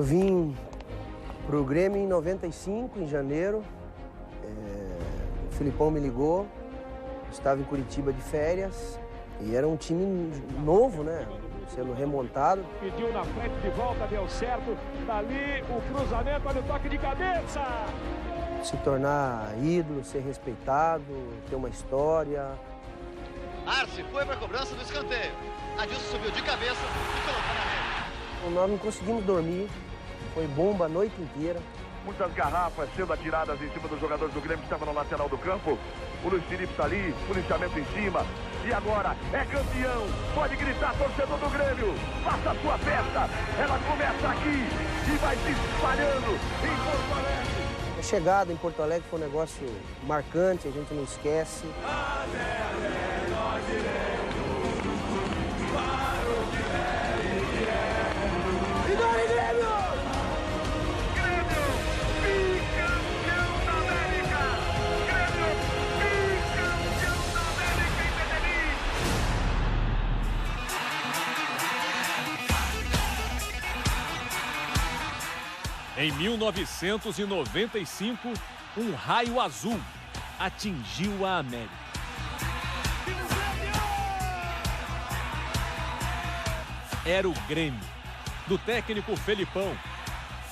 Eu vim pro Grêmio em 95, em janeiro. O Filipão me ligou, eu estava em Curitiba de férias e era um time novo, né? Sendo remontado. Pediu na frente de volta, deu certo. Dali o cruzamento, olha o toque de cabeça. Se tornar ídolo, ser respeitado, ter uma história. Arce foi para a cobrança do escanteio. Adilson subiu de cabeça e colocou na rede. Nós não conseguimos dormir, foi bomba a noite inteira. Muitas garrafas sendo atiradas em cima dos jogadores do Grêmio que estavam na lateral do campo. O Luiz Felipe está ali, policiamento em cima. E agora é campeão. Pode gritar, torcedor do Grêmio. Faça a sua festa. Ela começa aqui e vai se espalhando em Porto Alegre. A chegada em Porto Alegre foi um negócio marcante, a gente não esquece. Em 1995, um raio azul atingiu a América. Era o Grêmio, do técnico Felipão,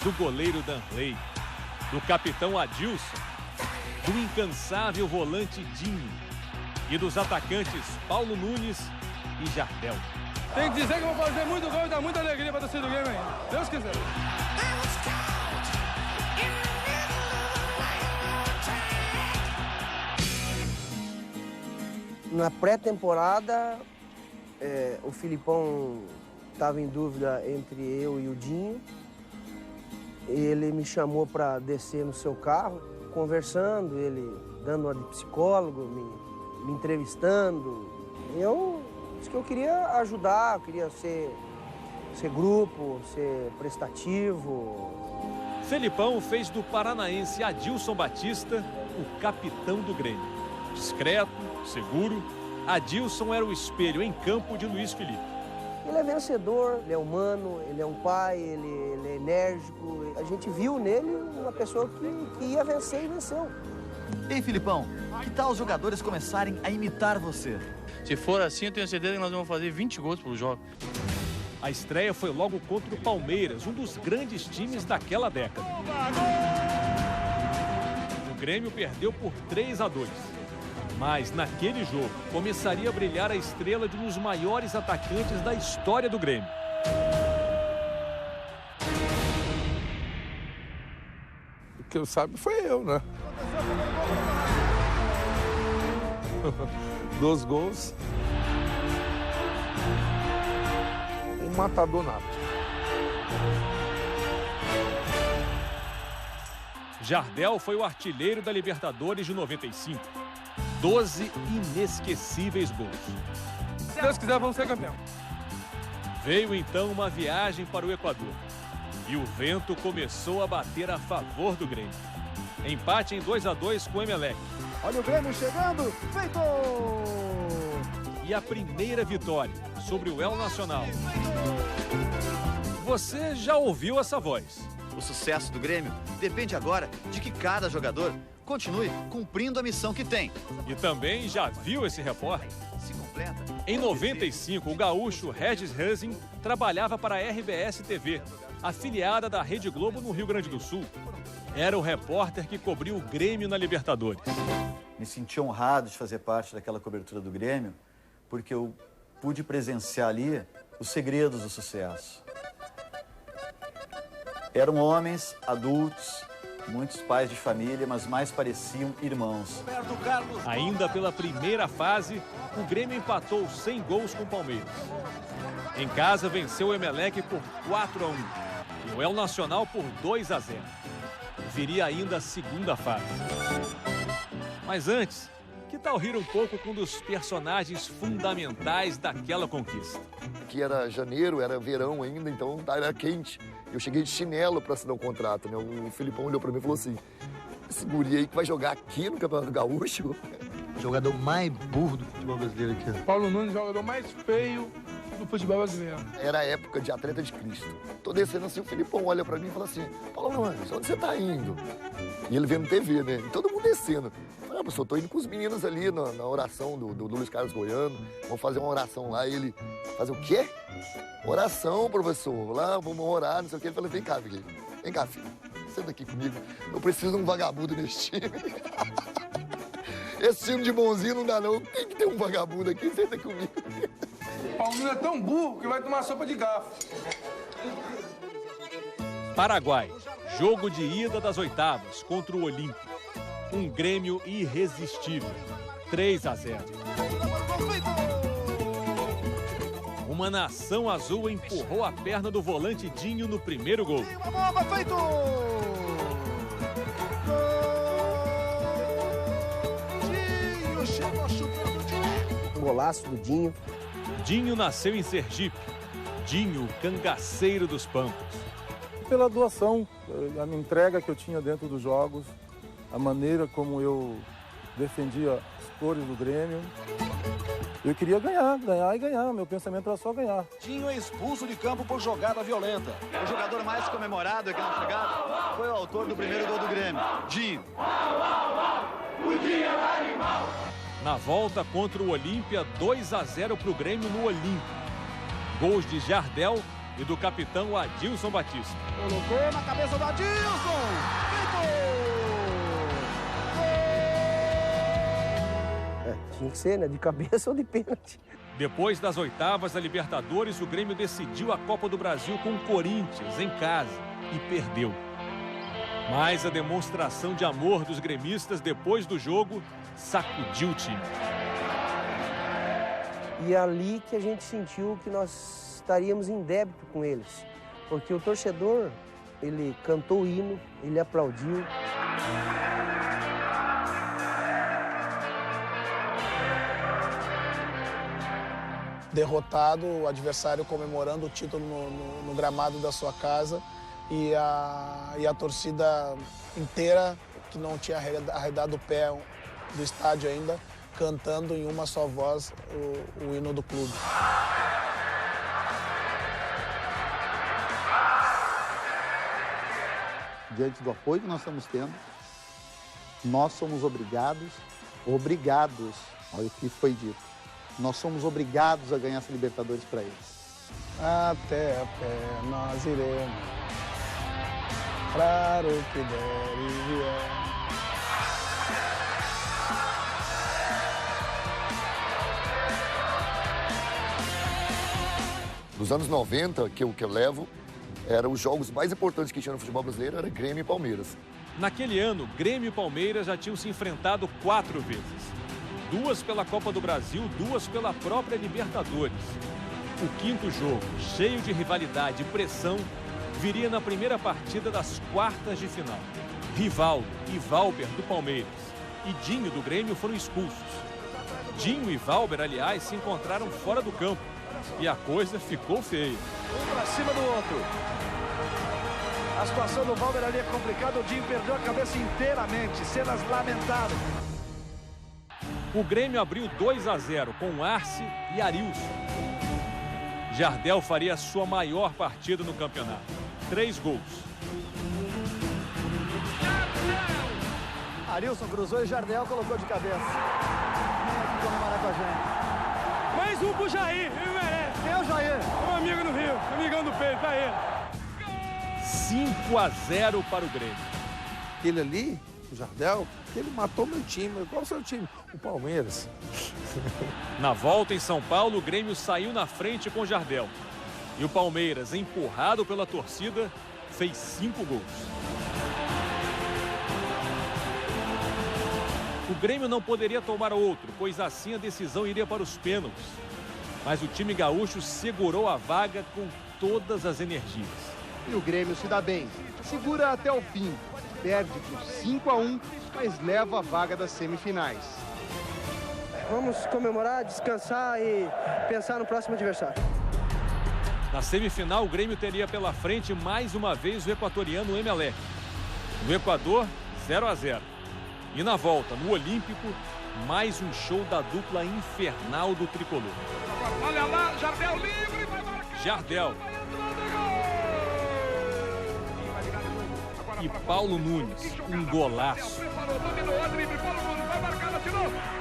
do goleiro Danley, do capitão Adilson, do incansável volante Dinho e dos atacantes Paulo Nunes e Jardel. Tem que dizer que eu vou fazer muito gol e dar muita alegria para torcida do Grêmio ainda. Deus quiser. Na pré-temporada, o Filipão estava em dúvida entre eu e o Dinho. Ele me chamou para descer no seu carro, conversando, ele dando uma de psicólogo, me entrevistando. Eu disse que eu queria ajudar, eu queria ser grupo, ser prestativo. Felipão fez do paranaense Adilson Batista o capitão do Grêmio. Discreto, seguro, Adilson era o espelho em campo de Luiz Felipe. Ele é vencedor, ele é humano, ele é um pai, ele é enérgico. A gente viu nele uma pessoa que ia vencer e venceu. Ei, Filipão, que tal os jogadores começarem a imitar você? Se for assim, eu tenho certeza que nós vamos fazer 20 gols por jogo. A estreia foi logo contra o Palmeiras, um dos grandes times daquela década. O Grêmio perdeu por 3-2. Mas naquele jogo começaria a brilhar a estrela de um dos maiores atacantes da história do Grêmio. O que eu sabe foi eu, né? 2 gols. Um matador nato. Jardel foi o artilheiro da Libertadores de 95. 12 inesquecíveis gols. Se Deus quiser, vamos ser campeão. Veio então uma viagem para o Equador. E o vento começou a bater a favor do Grêmio. Empate em 2-2 com o Emelec. Olha o Grêmio chegando, feito! E a primeira vitória sobre o El Nacional. Você já ouviu essa voz? O sucesso do Grêmio depende agora de que cada jogador continue cumprindo a missão que tem. E também já viu esse repórter? Se completa. Em 95, o gaúcho Regis Husing trabalhava para a RBS TV, afiliada da Rede Globo no Rio Grande do Sul. Era o repórter que cobriu o Grêmio na Libertadores. Me senti honrado de fazer parte daquela cobertura do Grêmio, porque eu pude presenciar ali os segredos do sucesso. Eram homens adultos, muitos pais de família, mas mais pareciam irmãos. Ainda pela primeira fase, o Grêmio empatou 100 gols com o Palmeiras. Em casa, venceu o Emelec por 4-1 e o El Nacional por 2-0. Viria ainda a segunda fase. Mas antes, que tal rir um pouco com um dos personagens fundamentais daquela conquista? Aqui era janeiro, era verão ainda, então era quente. Eu cheguei de chinelo para assinar um contrato, né? O Filipão olhou para mim e falou assim: esse guri aí que vai jogar aqui no Campeonato Gaúcho? O jogador mais burro do futebol brasileiro aqui. Paulo Nunes, jogador mais feio no futebol brasileiro. Era a época de Atleta de Cristo. Tô descendo assim, o Filipão olha pra mim e fala assim, Paulo Nunes, onde você tá indo? E ele vendo TV, né? E todo mundo descendo. Eu falei, professor, tô indo com os meninos ali na oração do Luiz Carlos Goiano. Vamos fazer uma oração lá. E ele, fazer o quê? Oração, professor. Lá, vamos orar, não sei o quê. Ele falou, vem cá, filho. Vem cá, filho. Senta aqui comigo. Eu preciso de um vagabundo nesse time. Esse time de bonzinho não dá, não. Tem que ter um vagabundo aqui. Senta comigo. Paulinho é tão burro que vai tomar sopa de garfo. Paraguai. Jogo de ida das oitavas contra o Olímpia. Um Grêmio irresistível. 3-0. Uma nação azul empurrou a perna do volante Dinho no primeiro gol. Um golaço do Dinho. Dinho nasceu em Sergipe. Dinho, cangaceiro dos Pampos. Pela doação, a minha entrega que eu tinha dentro dos jogos, a maneira como eu defendia as cores do Grêmio. Eu queria ganhar e ganhar. Meu pensamento era só ganhar. Dinho é expulso de campo por jogada violenta. O jogador mais comemorado aqui na chegada foi o autor do primeiro gol do Grêmio, Dinho. Na volta contra o Olímpia, 2-0 para o Grêmio no Olímpia. Gols de Jardel e do capitão Adilson Batista. Colocou na cabeça do Adilson. Tinha que ser, né? De cabeça ou de pênalti. Depois das oitavas da Libertadores, o Grêmio decidiu a Copa do Brasil com o Corinthians em casa e perdeu. Mas a demonstração de amor dos gremistas depois do jogo sacudiu o time. E é ali que a gente sentiu que nós estaríamos em débito com eles. Porque o torcedor, ele cantou o hino, ele aplaudiu. Derrotado, o adversário comemorando o título no gramado da sua casa e a torcida inteira, que não tinha arredado o pé do estádio ainda, cantando em uma só voz o hino do clube. Diante do apoio que nós estamos tendo, nós somos obrigados, olha o que foi dito, nós somos obrigados a ganhar essa Libertadores para eles. Até a pé nós iremos, para o que der e vier. Nos anos 90, que eu levo, eram os jogos mais importantes que tinha no futebol brasileiro, era Grêmio e Palmeiras. Naquele ano, Grêmio e Palmeiras já tinham se enfrentado 4 vezes. 2 pela Copa do Brasil, 2 pela própria Libertadores. O quinto jogo, cheio de rivalidade e pressão, viria na primeira partida das quartas de final. Rivaldo e Valber do Palmeiras e Dinho do Grêmio foram expulsos. Dinho e Valber, aliás, se encontraram fora do campo. E a coisa ficou feia. Um pra cima do outro. A situação do Valber ali é complicada. O Dinho perdeu a cabeça inteiramente. Cenas lamentáveis. O Grêmio abriu 2-0 com Arce e Arilson. Jardel faria a sua maior partida no campeonato. 3 gols. Arilson cruzou e Jardel colocou de cabeça. Vem comemorar com a gente. Mais um pro Jair, ele merece. Quem é o Jair? Um amigo no Rio, amigão do peito, tá ele. 5-0 para o Grêmio. Aquele ali, o Jardel, ele matou meu time. Qual é o seu time? O Palmeiras. Na volta em São Paulo, o Grêmio saiu na frente com Jardel. E o Palmeiras, empurrado pela torcida, fez 5 gols. O Grêmio não poderia tomar outro, pois assim a decisão iria para os pênaltis. Mas o time gaúcho segurou a vaga com todas as energias. E o Grêmio se dá bem, segura até o fim, perde por 5-1, mas leva a vaga das semifinais. Vamos comemorar, descansar e pensar no próximo adversário. Na semifinal, o Grêmio teria pela frente mais uma vez o equatoriano Emelec. No Equador, 0-0. E na volta, no Olímpico, mais um show da dupla infernal do tricolor. Olha lá, Jardel livre, vai marcar. Jardel. E Paulo Nunes, um golaço.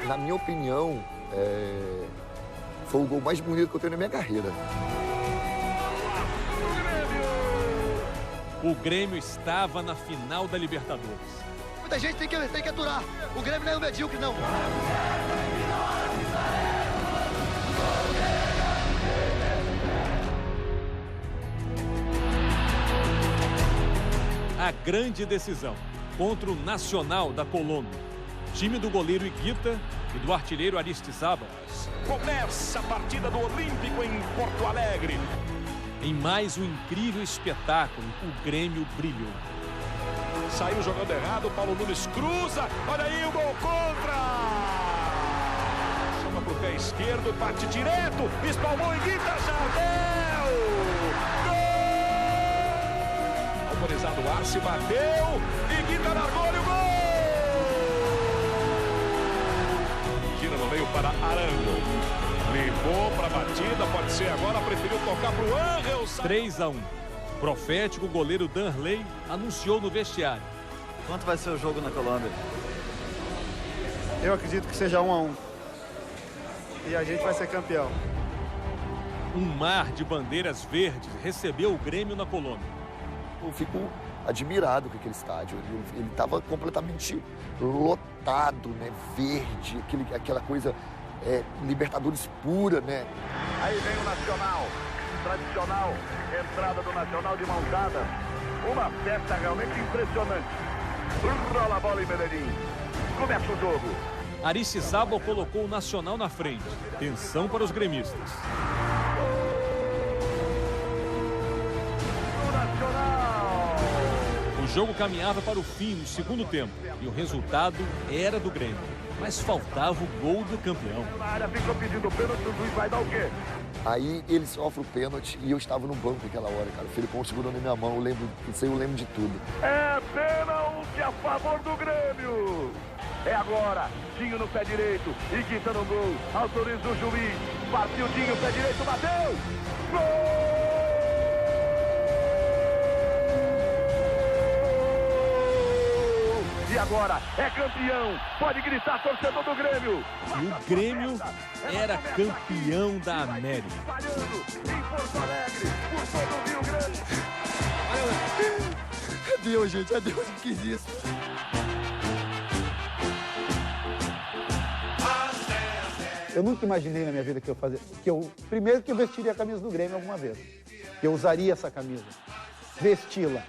Na minha opinião, foi o gol mais bonito que eu tenho na minha carreira. O Grêmio estava na final da Libertadores. Muita gente tem que aturar. O Grêmio não é um medíocre, não. A grande decisão contra o Nacional da Colômbia. Time do goleiro Higuita e do artilheiro Aristizábal. Começa a partida do Olímpico em Porto Alegre. Em mais um incrível espetáculo, o Grêmio brilhou. Saiu jogando errado, Paulo Nunes cruza. Olha aí o gol contra. Chama pro pé esquerdo, bate direto. Espalmou Higuita, Jardel. Gol! Autorizado o Arce, bateu. Higuita largou e o gol! Gira no meio para Arango. Levou para a batida, pode ser agora, preferiu tocar para o Ángel. 3-1. Profético goleiro Danley anunciou no vestiário. Quanto vai ser o jogo na Colômbia? Eu acredito que seja 1-1. E a gente vai ser campeão. Um mar de bandeiras verdes recebeu o Grêmio na Colômbia. Eu fico admirado com aquele estádio. Ele estava completamente lotado, né? Verde, aquela coisa Libertadores pura, né? Aí vem o Nacional, tradicional entrada do Nacional de mão dada. Uma festa realmente impressionante. Rola a bola em Medellín. Começa o jogo. Aristizábal colocou o Nacional na frente. Tensão para os gremistas. O jogo caminhava para o fim no segundo tempo e o resultado era do Grêmio. Mas faltava o gol do campeão. Na área ficou pedindo pênalti, o juiz vai dar o quê? Aí ele sofre o pênalti e eu estava no banco naquela hora, cara. O Felipão segurou na minha mão, eu lembro de tudo. É pênalti a favor do Grêmio. É agora, Dinho no pé direito, Higuita no gol, autoriza o juiz, partiu Dinho, pé direito, bateu! Gol! E agora é campeão, pode gritar, torcedor do Grêmio. E o Grêmio era campeão da América. Em Porto Alegre, por todo o Rio Grande. É Deus, gente, é Deus que quis isso. Eu nunca imaginei na minha vida primeiro que eu vestiria a camisa do Grêmio alguma vez. Que eu usaria essa camisa, vesti-la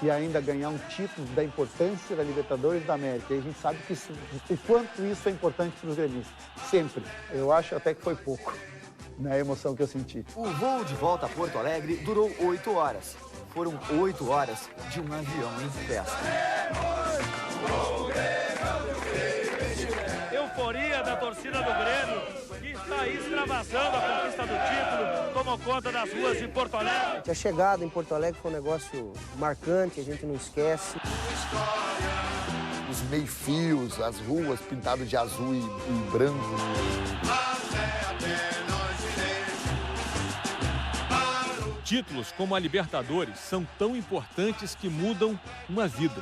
e ainda ganhar um título da importância da Libertadores da América. E a gente sabe o quanto isso é importante para os gremistas. Sempre. Eu acho até que foi pouco, na emoção que eu senti. O voo de volta a Porto Alegre durou 8 horas. Foram 8 horas de um avião em festa. Euforia da torcida do Grêmio, que está extravasando a conquista do título, tomou conta das ruas de Porto Alegre. A chegada em Porto Alegre foi um negócio marcante, a gente não esquece. Os meio-fios, as ruas pintadas de azul e branco. Títulos como a Libertadores são tão importantes que mudam uma vida.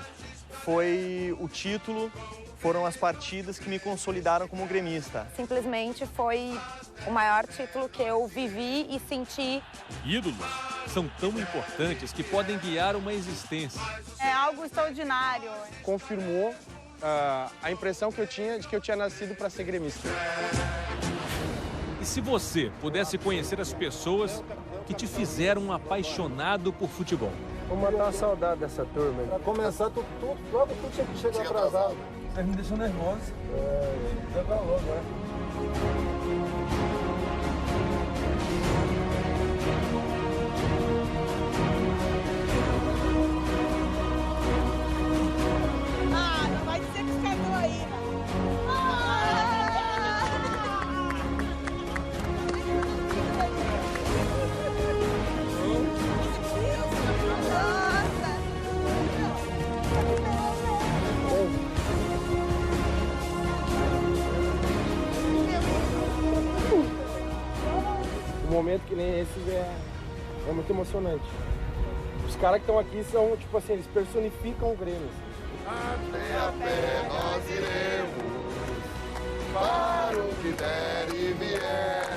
Foi o título, foram as partidas que me consolidaram como gremista. Simplesmente foi o maior título que eu vivi e senti. Ídolos são tão importantes que podem guiar uma existência. É algo extraordinário. Confirmou a impressão que eu tinha de que eu tinha nascido para ser gremista. E se você pudesse conhecer as pessoas que te fizeram um apaixonado por futebol? Vou matar uma saudade dessa turma. Pra começar, logo tu tinha que chegar atrasado. Vocês me deixam nervoso. Já tá logo, né? Ah, não vai dizer que você cagou aí, né? momentos que nem esses é muito emocionante. Os caras que estão aqui são, tipo assim, eles personificam o Grêmio. Até a pé nós iremos, para o que der e vier.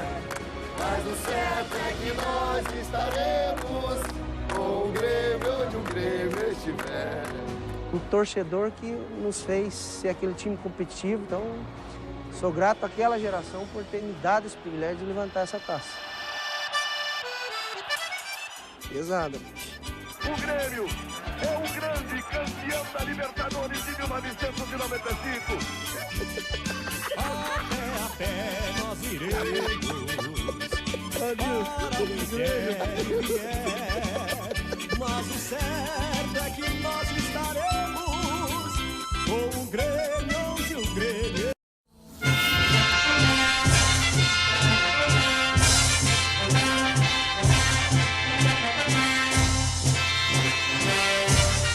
Mas o certo é que nós estaremos com o Grêmio onde o Grêmio estiver. Um torcedor que nos fez ser aquele time competitivo, então sou grato àquela geração por ter me dado esse privilégio de levantar essa taça. Pesada. O Grêmio é o grande campeão da Libertadores de 1995. A pé nós iremos. Para o que der e vier. Mas o céu